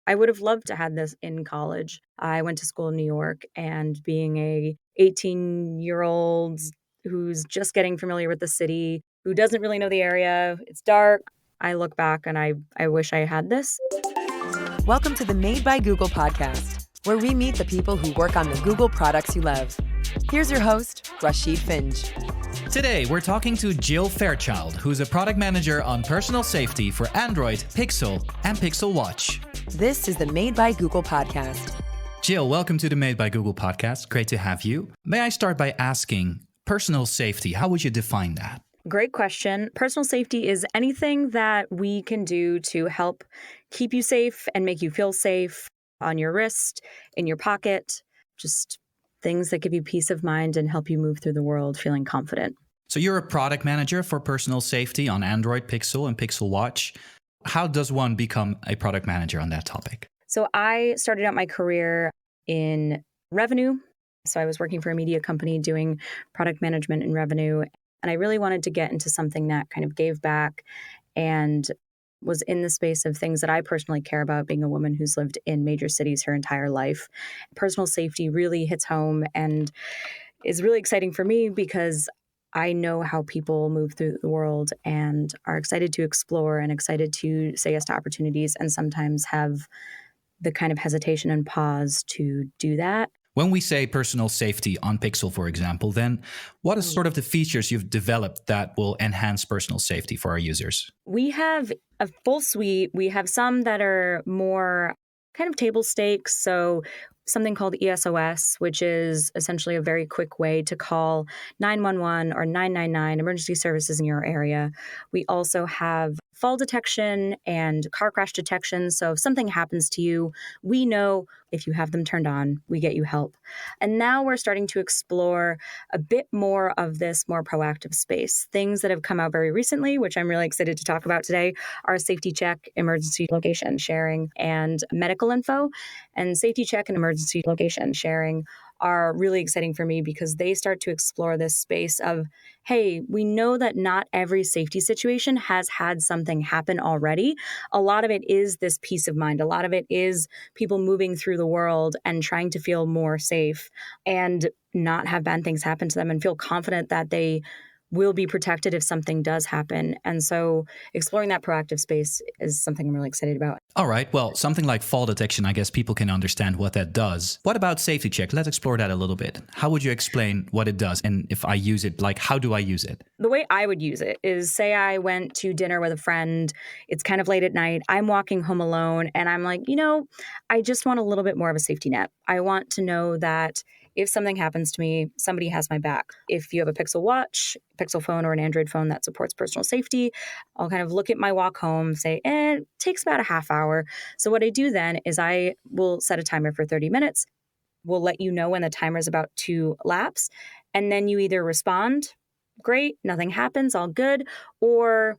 I would have loved to have this in college. I went to school in New York, and being a 18-year-old who's just getting familiar with the city, who doesn't really know the area, it's dark. I look back and I wish I had this. Welcome to the Made by Google podcast, where we meet the people who work on the Google products you love. Here's your host, Rachid Finj. Today, we're talking to Jill Fairchild, who's a product manager on personal safety for Android, Pixel, and Pixel Watch. This is the Made by Google podcast. Jill, welcome to the Made by Google podcast. Great to have you. May I start by asking, personal safety, how would you define that? Great question. Personal safety is anything that we can do to help keep you safe and make you feel safe on your wrist, in your pocket, just things that give you peace of mind and help you move through the world feeling confident. So you're a product manager for personal safety on Android, Pixel, and Pixel Watch. How does one become a product manager on that topic? So I started out my career in revenue. So I was working for a media company doing product management and revenue. And I really wanted to get into something that kind of gave back and was in the space of things that I personally care about, being a woman who's lived in major cities her entire life. Personal safety really hits home and is really exciting for me because I know how people move through the world and are excited to explore and excited to say yes to opportunities and sometimes have the kind of hesitation and pause to do that. When we say personal safety on Pixel, for example, then what are sort of the features you've developed that will enhance personal safety for our users? We have a full suite. We have some that are more kind of table stakes. So something called ESOS, which is essentially a very quick way to call 911 or 999 emergency services in your area. We also have fall detection and car crash detection. So if something happens to you, we know if you have them turned on, we get you help. And now we're starting to explore a bit more of this more proactive space. Things that have come out very recently, which I'm really excited to talk about today, are Safety Check, emergency location sharing, and medical info. And Safety Check and emergency location sharing are really exciting for me because they start to explore this space of, hey, we know that not every safety situation has had something happen already. A lot of it is this peace of mind. A lot of it is people moving through the world and trying to feel more safe and not have bad things happen to them and feel confident that they will be protected if something does happen. And so exploring that proactive space is something I'm really excited about. All right. Well, something like fall detection, I guess people can understand what that does. What about Safety Check? Let's explore that a little bit. How would you explain what it does? And if I use it, like, how do I use it? The way I would use it is, say I went to dinner with a friend. It's kind of late at night. I'm walking home alone and I'm like, I just want a little bit more of a safety net. I want to know that if something happens to me, somebody has my back. If you have a Pixel Watch, Pixel phone, or an Android phone that supports personal safety, I'll kind of look at my walk home, say, it takes about a half hour. So what I do then is I will set a timer for 30 minutes. We'll let you know when the timer is about to lapse. And then you either respond, great, nothing happens, all good, or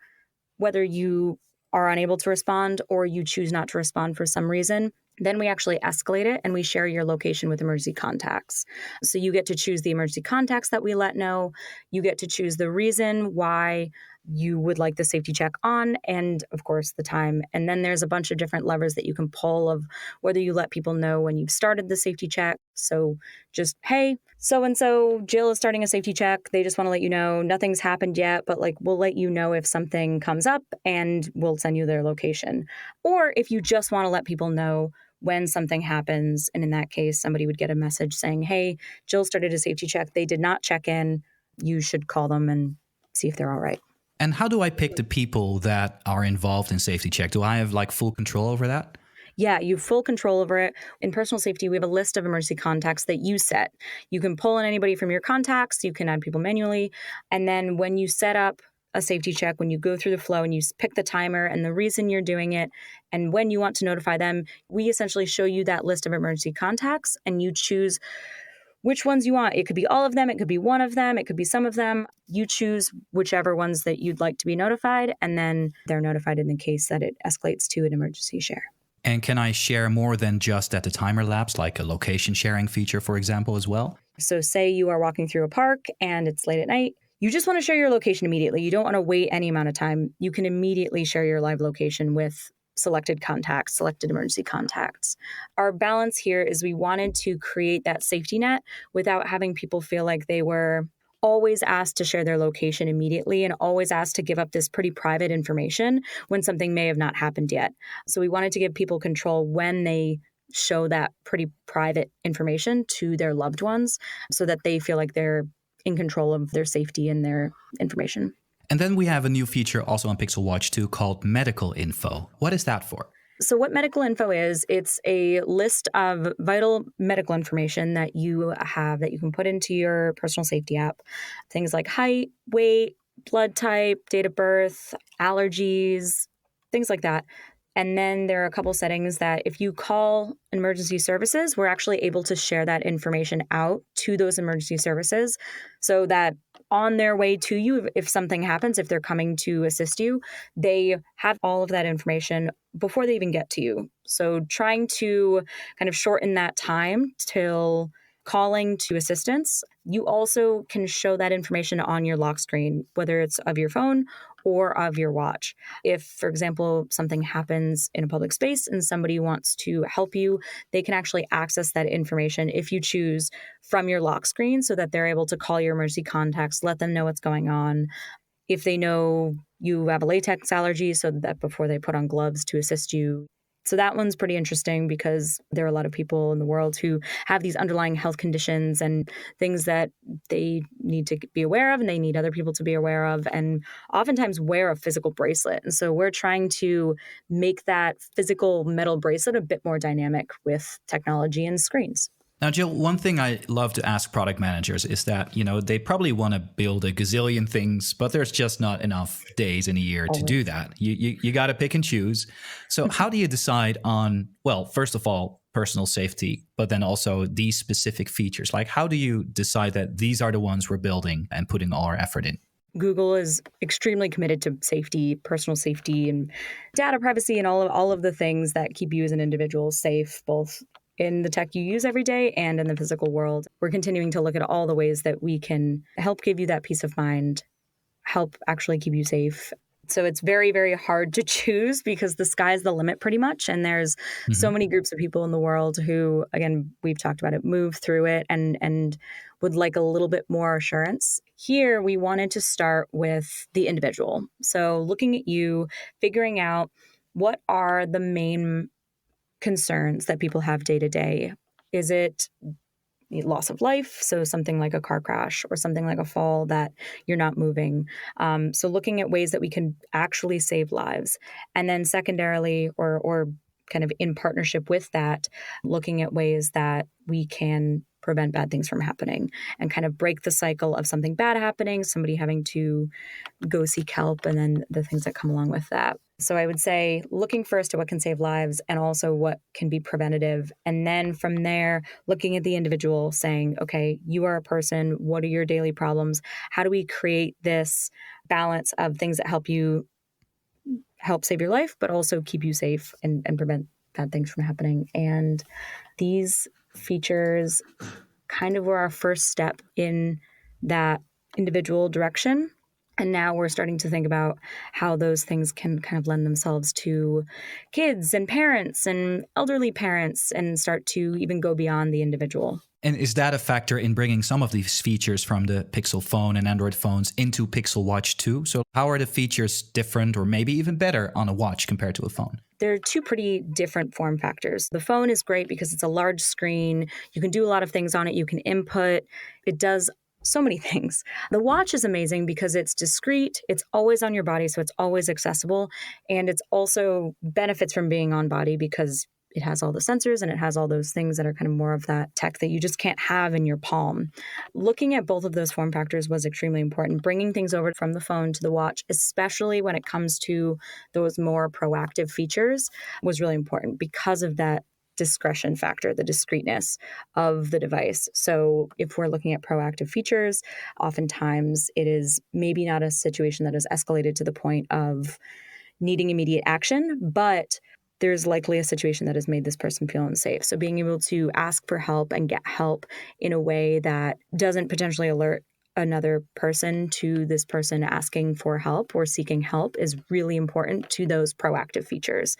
whether you are unable to respond or you choose not to respond for some reason, then we actually escalate it and we share your location with emergency contacts. So you get to choose the emergency contacts that we let know. You get to choose the reason why you would like the safety check on, and of course the time. And then there's a bunch of different levers that you can pull of whether you let people know when you've started the safety check. So just, hey, so-and-so, Jill is starting a safety check. They just want to let you know nothing's happened yet, but we'll let you know if something comes up and we'll send you their location. Or if you just want to let people know when something happens, and in that case, somebody would get a message saying, hey, Jill started a safety check. They did not check in. You should call them and see if they're all right. And how do I pick the people that are involved in Safety Check? Do I have full control over that? Yeah, you have full control over it. In personal safety, we have a list of emergency contacts that you set. You can pull in anybody from your contacts. You can add people manually. And then when you set up a safety check, when you go through the flow and you pick the timer and the reason you're doing it and when you want to notify them, we essentially show you that list of emergency contacts and you choose which ones you want. It could be all of them. It could be one of them. It could be some of them. You choose whichever ones that you'd like to be notified, and then they're notified in the case that it escalates to an emergency share. And can I share more than just at the timer lapse, like a location sharing feature, for example, as well? So say you are walking through a park and it's late at night. You just want to share your location immediately. You don't want to wait any amount of time. You can immediately share your live location with selected contacts, selected emergency contacts. Our balance here is we wanted to create that safety net without having people feel like they were always asked to share their location immediately and always asked to give up this pretty private information when something may have not happened yet. So we wanted to give people control when they show that pretty private information to their loved ones so that they feel like they're in control of their safety and their information. And then we have a new feature also on Pixel Watch 2 called Medical Info. What is that for? So what medical info is, it's a list of vital medical information that you have that you can put into your personal safety app. Things like height, weight, blood type, date of birth, allergies, things like that. And then there are a couple settings that if you call emergency services, we're actually able to share that information out to those emergency services so that on their way to you, if something happens, if they're coming to assist you, they have all of that information before they even get to you. So trying to kind of shorten that time till calling to assistance. You also can show that information on your lock screen, whether it's of your phone or of your watch. If, for example, something happens in a public space and somebody wants to help you, they can actually access that information if you choose from your lock screen so that they're able to call your emergency contacts, let them know what's going on. If they know you have a latex allergy, so that before they put on gloves to assist you. So that one's pretty interesting because there are a lot of people in the world who have these underlying health conditions and things that they need to be aware of and they need other people to be aware of and oftentimes wear a physical bracelet. And so we're trying to make that physical metal bracelet a bit more dynamic with technology and screens. Now, Jill, one thing I love to ask product managers is that, they probably want to build a gazillion things, but there's just not enough days in a year to do that. You got to pick and choose. So how do you decide on, well, first of all, personal safety, but then also these specific features? Like, how do you decide that these are the ones we're building and putting all our effort in? Google is extremely committed to safety, personal safety, and data privacy, and all of the things that keep you as an individual safe, both in the tech you use every day and in the physical world. We're continuing to look at all the ways that we can help give you that peace of mind, help actually keep you safe. So it's very, very hard to choose because the sky's the limit pretty much. And there's so many groups of people in the world who, again, we've talked about it, move through it and would like a little bit more assurance. Here, we wanted to start with the individual. So looking at you, figuring out what are the main concerns that people have day to day. Is it loss of life? So something like a car crash or something like a fall that you're not moving. So looking at ways that we can actually save lives. And then secondarily, or kind of in partnership with that, looking at ways that we can prevent bad things from happening and kind of break the cycle of something bad happening, somebody having to go seek help, and then the things that come along with that. So I would say looking first at what can save lives and also what can be preventative. And then from there, looking at the individual saying, okay, you are a person. What are your daily problems? How do we create this balance of things that help save your life, but also keep you safe and prevent bad things from happening? And these features kind of were our first step in that individual direction. And now we're starting to think about how those things can kind of lend themselves to kids and parents and elderly parents and start to even go beyond the individual. And is that a factor in bringing some of these features from the Pixel phone and Android phones into Pixel Watch 2? So how are the features different or maybe even better on a watch compared to a phone? They're two pretty different form factors. The phone is great because it's a large screen. You can do a lot of things on it. You can input. It does so many things. The watch is amazing because it's discreet. It's always on your body, so it's always accessible. And it's also benefits from being on body because it has all the sensors and it has all those things that are kind of more of that tech that you just can't have in your palm. Looking at both of those form factors was extremely important. Bringing things over from the phone to the watch, especially when it comes to those more proactive features, was really important because of that discretion factor, the discreteness of the device. So if we're looking at proactive features, oftentimes it is maybe not a situation that is escalated to the point of needing immediate action, but there's likely a situation that has made this person feel unsafe. So being able to ask for help and get help in a way that doesn't potentially alert another person to this person asking for help or seeking help is really important to those proactive features.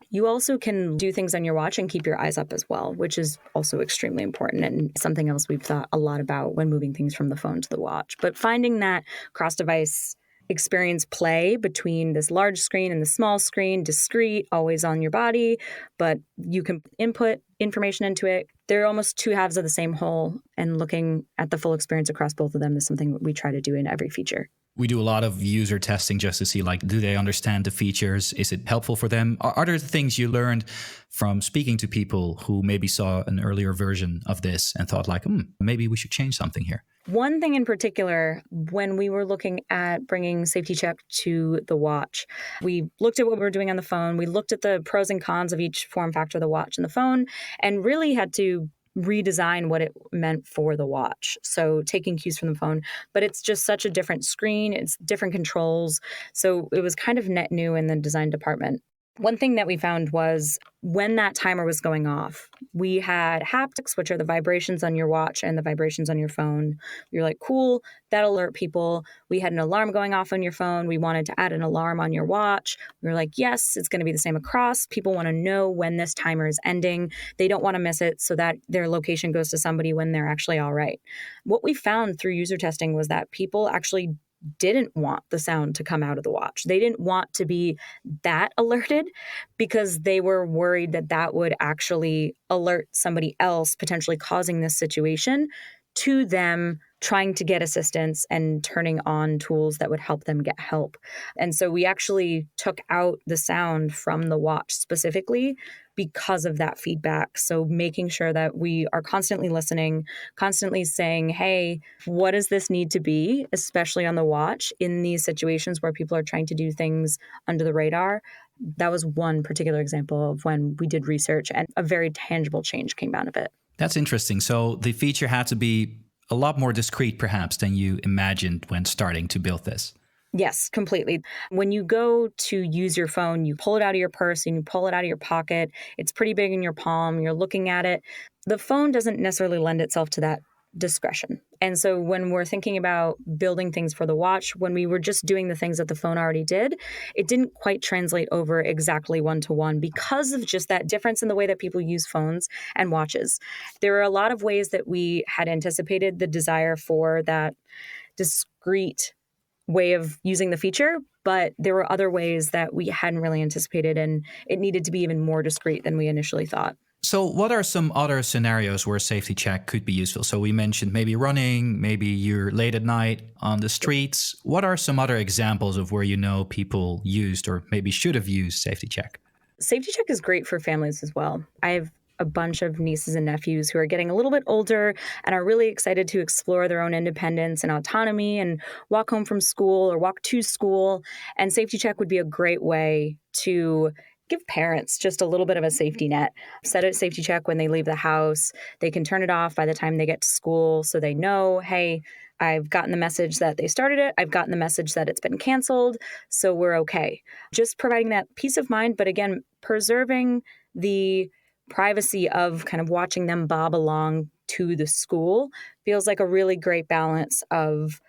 You also can do things on your watch and keep your eyes up as well, which is also extremely important and something else we've thought a lot about when moving things from the phone to the watch. But finding that cross-device experience play between this large screen and the small screen, discrete, always on your body, but you can input information into it. They're almost two halves of the same whole, and looking at the full experience across both of them is something that we try to do in every feature. We do a lot of user testing just to see, like, do they understand the features? Is it helpful for them? Are there things you learned from speaking to people who maybe saw an earlier version of this and thought like, maybe we should change something here? One thing in particular, when we were looking at bringing Safety Check to the watch, we looked at what we were doing on the phone. We looked at the pros and cons of each form factor of the watch and the phone, and really had to redesign what it meant for the watch. So taking cues from the phone, but it's just such a different screen. It's different controls. So it was kind of net new in the design department. One thing that we found was when that timer was going off, we had haptics, which are the vibrations on your watch and the vibrations on your phone. You're like, cool, that alert people. We had an alarm going off on your phone. We wanted to add an alarm on your watch. We were like, yes, it's going to be the same across. People want to know when this timer is ending. They don't want to miss it so that their location goes to somebody when they're actually all right. What we found through user testing was that people actually didn't want the sound to come out of the watch. They didn't want to be that alerted because they were worried that that would actually alert somebody else, potentially causing this situation, to them trying to get assistance and turning on tools that would help them get help. And so we actually took out the sound from the watch specifically because of that feedback. So making sure that we are constantly listening, constantly saying, hey, what does this need to be, especially on the watch in these situations where people are trying to do things under the radar. That was one particular example of when we did research and a very tangible change came out of it. That's interesting. So the feature had to be a lot more discreet, perhaps, than you imagined when starting to build this. Yes, completely. When you go to use your phone, you pull it out of your purse and you pull it out of your pocket. It's pretty big in your palm. You're looking at it. The phone doesn't necessarily lend itself to that discretion. And so when we're thinking about building things for the watch, when we were just doing the things that the phone already did, it didn't quite translate over exactly one-to-one because of just that difference in the way that people use phones and watches. There are a lot of ways that we had anticipated the desire for that discrete way of using the feature, but there were other ways that we hadn't really anticipated, and it needed to be even more discrete than we initially thought. So what are some other scenarios where Safety Check could be useful? So we mentioned maybe running, maybe you're late at night on the streets. What are some other examples of where you know people used or maybe should have used Safety Check? Safety Check is great for families as well. I have a bunch of nieces and nephews who are getting a little bit older and are really excited to explore their own independence and autonomy and walk home from school or walk to school. And Safety Check would be a great way to give parents just a little bit of a safety net. Set a safety check when they leave the house. They can turn it off by the time they get to school so they know, hey, I've gotten the message that they started it. I've gotten the message that it's been canceled. So we're okay. Just providing that peace of mind, but again, preserving the privacy of kind of watching them bob along to the school feels like a really great balance of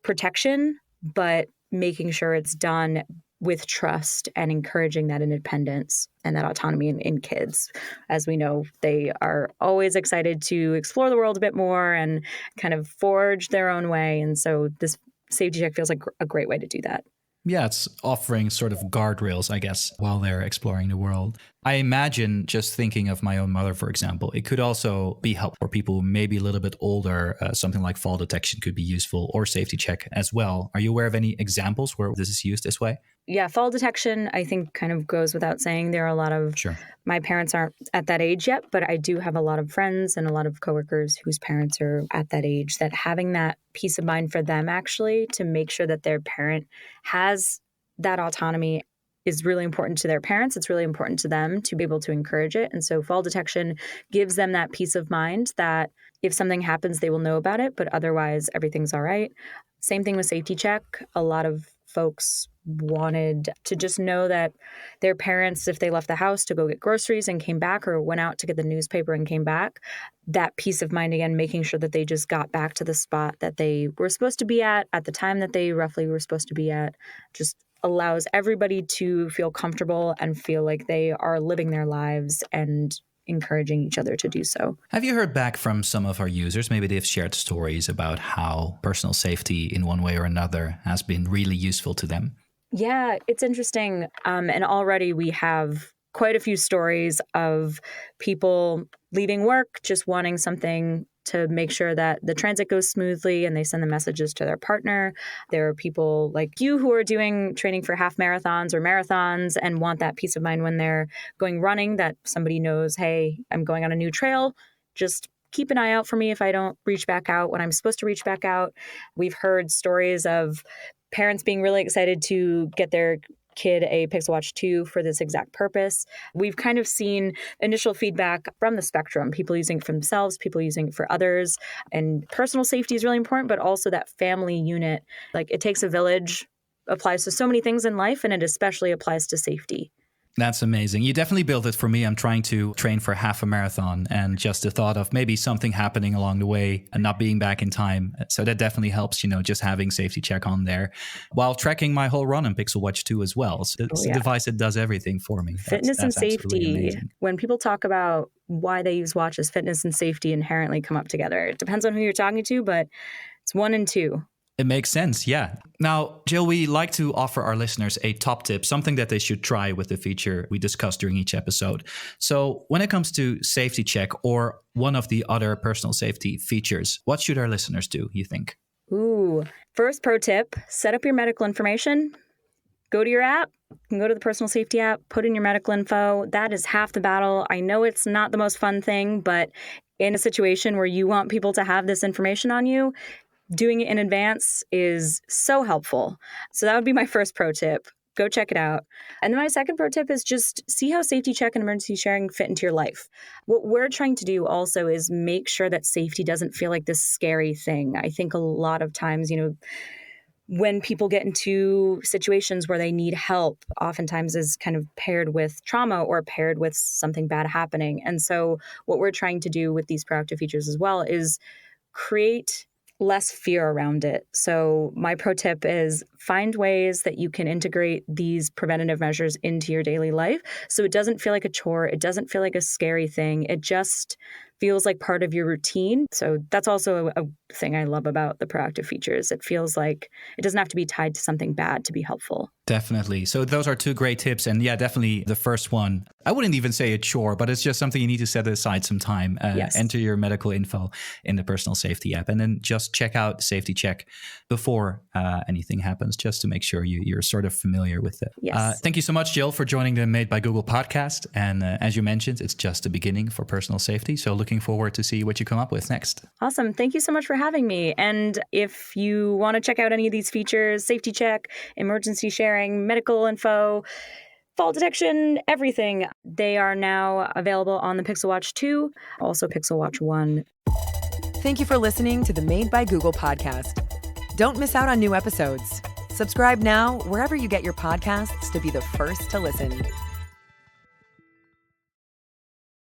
protection, but making sure it's done with trust and encouraging that independence and that autonomy in kids. As we know, they are always excited to explore the world a bit more and kind of forge their own way. And so this Safety Check feels like a great way to do that. Yeah, it's offering sort of guardrails, I guess, while they're exploring the world. I imagine, just thinking of my own mother, for example, it could also be helpful for people maybe a little bit older. Something like fall detection could be useful, or Safety Check as well. Are you aware of any examples where this is used this way? Yeah, fall detection, I think, kind of goes without saying. There are a lot of, Sure. My parents aren't at that age yet, but I do have a lot of friends and a lot of coworkers whose parents are at that age, that having that peace of mind for them actually to make sure that their parent has that autonomy is really important to their parents. It's really important to them to be able to encourage it. And so fall detection gives them that peace of mind that if something happens, they will know about it, but otherwise everything's all right. Same thing with Safety Check. A lot of folks wanted to just know that their parents, if they left the house to go get groceries and came back, or went out to get the newspaper and came back, that peace of mind again, making sure that they just got back to the spot that they were supposed to be at the time that they roughly were supposed to be at, just allows everybody to feel comfortable and feel like they are living their lives and encouraging each other to do so. Have you heard back from some of our users? Maybe they've shared stories about how personal safety in one way or another has been really useful to them. Yeah, it's interesting. And already we have quite a few stories of people leaving work, just wanting something to make sure that the transit goes smoothly, and they send the messages to their partner. There are people like you who are doing training for half marathons or marathons and want that peace of mind when they're going running, that somebody knows, hey, I'm going on a new trail. Just keep an eye out for me if I don't reach back out when I'm supposed to reach back out. We've heard stories of parents being really excited to get their kid a Pixel Watch 2 for this exact purpose. We've kind of seen initial feedback from the spectrum, people using it for themselves, people using it for others. And personal safety is really important, but also that family unit. Like, it takes a village, applies to so many things in life, and it especially applies to safety. That's amazing. You definitely built it for me. I'm trying to train for half a marathon, and just the thought of maybe something happening along the way and not being back in time. So that definitely helps, just having safety check on there while tracking my whole run on Pixel Watch 2 as well. So it's a device that does everything for me. Fitness and safety. When people talk about why they use watches, fitness and safety inherently come up together. It depends on who you're talking to, but it's 1 and 2. It makes sense, yeah. Now, Jill, we like to offer our listeners a top tip, something that they should try with the feature we discussed during each episode. So when it comes to Safety Check or one of the other personal safety features, what should our listeners do, you think? First pro tip, set up your medical information. Go to your app. You can go to the personal safety app, put in your medical info. That is half the battle. I know it's not the most fun thing, but in a situation where you want people to have this information on you, doing it in advance is so helpful. So that would be my first pro tip. Go check it out. And then my second pro tip is just see how safety check and emergency sharing fit into your life. What we're trying to do also is make sure that safety doesn't feel like this scary thing. I think a lot of times, when people get into situations where they need help, oftentimes is kind of paired with trauma or paired with something bad happening. And so what we're trying to do with these proactive features as well is create less fear around it. So my pro tip is find ways that you can integrate these preventative measures into your daily life so it doesn't feel like a chore. It doesn't feel like a scary thing. It just feels like part of your routine. So that's also a thing I love about the proactive features. It feels like it doesn't have to be tied to something bad to be helpful. Definitely. So those are 2 great tips. And yeah, definitely the first one, I wouldn't even say a chore, but it's just something you need to set aside some time. Yes. Enter your medical info in the personal safety app, and then just check out Safety Check before anything happens, just to make sure you're sort of familiar with it. Yes. Thank you so much, Jill, for joining the Made by Google podcast. And as you mentioned, it's just the beginning for personal safety. So looking forward to see what you come up with next. Awesome. Thank you so much for having me. And if you want to check out any of these features, Safety Check, emergency sharing, medical info, fall detection, everything, they are now available on the Pixel Watch 2, also Pixel Watch 1. Thank you for listening to the Made by Google podcast. Don't miss out on new episodes. Subscribe now wherever you get your podcasts to be the first to listen.